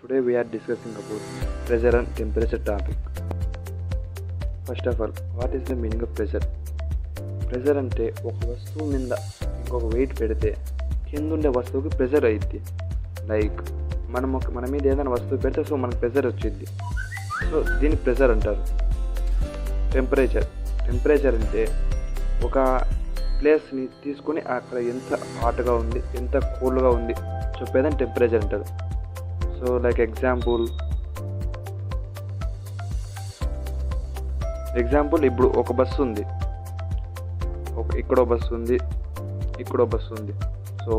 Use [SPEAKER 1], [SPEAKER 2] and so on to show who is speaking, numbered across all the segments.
[SPEAKER 1] Today we are discussing about pressure and temperature topic. First of all, what is the meaning of pressure? Pressure అంటే ఒక వస్తువు మీద ఇంకొక wait పెడితే కింద ఉండే వస్తువుకి ప్రెజర్ అయ్యిద్ది. లైక్ మన మీద ఏదైనా వస్తువు పెడితే సో మనకు ప్రెజర్ వచ్చింది. సో దీన్ని ప్రెజర్ అంటారు. టెంపరేచర్ అంటే ఒక ప్లేస్ని తీసుకొని అక్కడ ఎంత హాట్గా ఉంది ఎంత కూల్గా ఉంది చెప్పేదని టెంపరేచర్ అంటారు. సో లైక్ ఎగ్జాంపుల్ ఇప్పుడు ఒక బస్సు ఉంది, ఇక్కడో బస్సు ఉంది. సో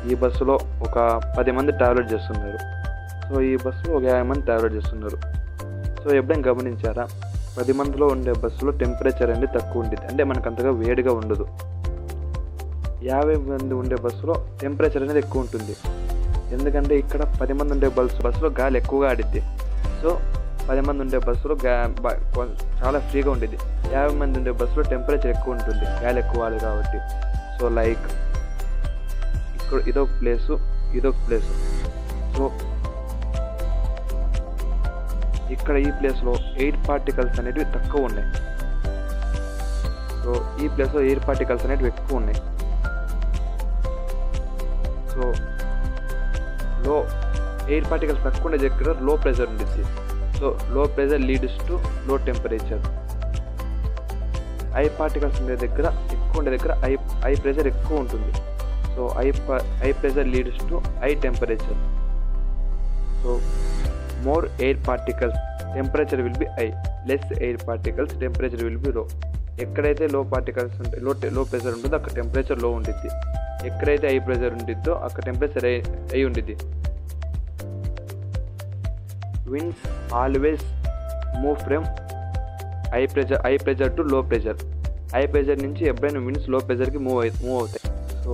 [SPEAKER 1] ఈ బస్సులో ఒక 10 మంది ట్రావెల్ చేస్తున్నారు. సో ఈ బస్సులో ఒక 50 మంది ట్రావెల్ చేస్తున్నారు. సో ఎప్పుడైనా గమనించారా, 10 మందిలో ఉండే బస్సులో టెంపరేచర్ అనేది తక్కువ ఉంటుంది, అంటే మనకు అంతగా వేడిగా ఉండదు. 50 మంది ఉండే బస్సులో టెంపరేచర్ అనేది ఎక్కువ ఉంటుంది. ఎందుకంటే ఇక్కడ 10 మంది ఉండే బస్సులో గాలి ఎక్కువగా ఆడిద్ది. సో 10 మంది ఉండే బస్సులో చాలా ఫ్రీగా ఉండేది. 50 మంది ఉండే బస్సులో టెంపరేచర్ ఎక్కువ ఉంటుంది, గాలి ఎక్కువ ఆడదు కాబట్టి. సో లైక్ ఇక్కడ ఇదొక ప్లేసు. సో ఇక్కడ ఈ ప్లేస్లో ఎయిర్ పార్టికల్స్ అనేవి తక్కువ ఉన్నాయి. సో ఈ ప్లేస్లో ఎయిర్ పార్టికల్స్ అనేవి ఎక్కువ ఉన్నాయి. సో లో ఎయిర్ పార్టికల్స్ తక్కువ ఉండే దగ్గర లో ప్రెషర్ ఉంటుంది. సో లో ప్రెషర్ లీడ్స్ టు లో టెంపరేచర్. హై పార్టికల్స్ ఉండే దగ్గర హై ప్రెషర్ ఎక్కువ ఉంటుంది. So high pressure leads to high temperature. So more air particles temperature will be high, less air particles temperature will be లో. ఎక్కడైతే లో పార్టికల్స్ ఉంటాయి, లో ప్రెషర్ ఉంటుందో అక్కడ టెంపరేచర్ లో ఉంటుంది. ఎక్కడైతే హై ప్రెషర్ ఉంటుందో అక్కడ టెంపరేచర్ హై ఉంటుంది. winds always move from high pressure to low pressure. High pressure నుంచి ఎప్పుడైనా విండ్స్ లో ప్రెషర్కి మూవ్ అవుతాయి. సో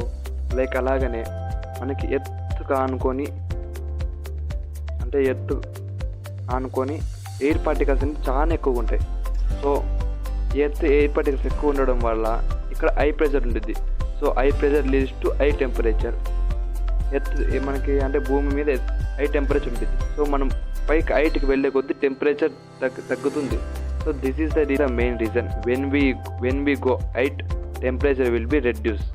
[SPEAKER 1] లైక్ అలాగనే మనకి ఎత్తు ఆనుకొని ఎయిర్ పార్టికల్స్ అంటే చాలా ఎక్కువగా ఉంటాయి. సో ఎయిర్ పార్టికల్స్ ఎక్కువ ఉండడం వల్ల ఇక్కడ హై ప్రెషర్ ఉంటుంది. So high pressure leads to high temperature. మనకి అంటే భూమి మీద హై టెంపరేచర్ ఉంటుంది. సో మనం పైకి హైట్కి వెళ్ళే కొద్దీ టెంపరేచర్ తగ్గుతుంది. So this is the main reason. When we go height, temperature will be reduced.